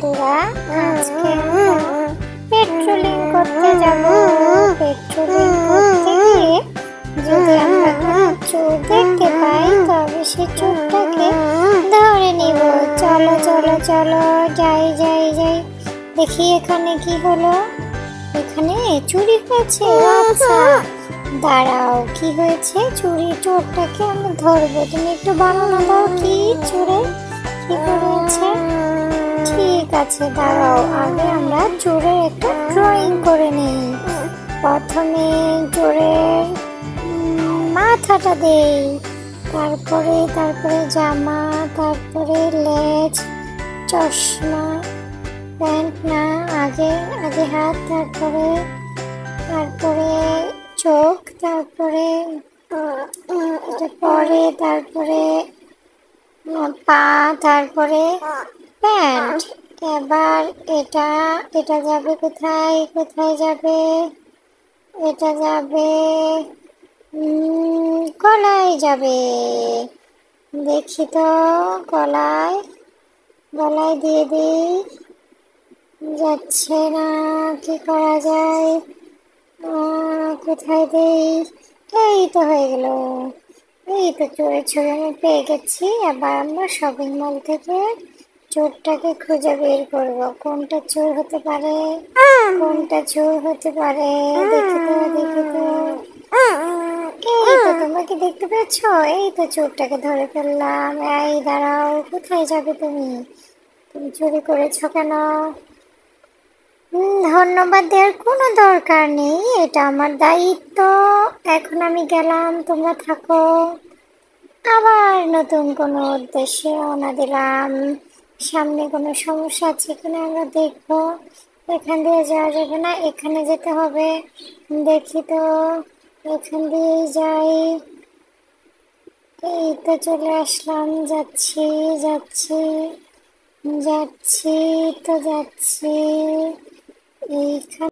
বন্ধুরা, আজকে আমরা পেট্রোলিং করতে যাব। পেট্রোলিং করতে গিয়ে যদি আমরা কোনো চোর দেখতে পাই তবে সে চোরটাকে ধরে নিব। চলো চলো চলো, যাই যাই যাই। দেখি এখানে কি হলো। এখানে চুরি হয়েছে। আচ্ছা দাঁড়াও, কি হয়েছে? চোরটাকে আমি ধরবো। তুমি একটু বানানো দাও, কি চোরে কি করেছে। ঠিক আছে দাঁড়াও, আগে আমরা চোরের একটা ড্রয়িং করে নিই। প্রথমে চোরের মাথাটা দেই, তারপরে জামা, তারপরে লেজ, চশমা, প্যান্ট না, আগে হাত, তারপরে চোখ, তারপরে তারপরে পা, তারপরে প্যান্ট। এবার এটা যাবে কোথায় যাবে? এটা যাবে গলায় যাবে। দেখি তো, গলায় দিয়ে দিই। যাচ্ছে না, কি করা যায়? কোথায় দেই? এই তো হয়ে গেল। এই তো চোরের ছবি আমি পেয়ে গেছি। এবার আমরা শপিং মল থেকে চোরটাকে খুঁজে বের করব। কোনটা চোর হতে পারে? দেখি তো। এই তো, তোমরা কি দেখতে পেয়েছ? এই তো চোরটাকে ধরে ফেললাম। এই দাঁড়াও, কোথায় যাবে তুমি চুরি করেছো কেন? ধন্যবাদ দেওয়ার কোনো দরকার নেই, এটা আমার দায়িত্ব। এখন আমি গেলাম, তোমরা থাকো। আবার নতুন কোনো উদ্দেশ্যে রওনা দিলাম। সামনে কোনো সমস্যা আছে কিনা আমরা দেখবো। এখান দিয়ে যাওয়া যাবে না, এখানে যেতে হবে। দেখি তো, এখান দিয়েই যাই। এই তো চলে আসলাম, যাচ্ছি যাচ্ছি। এইখানে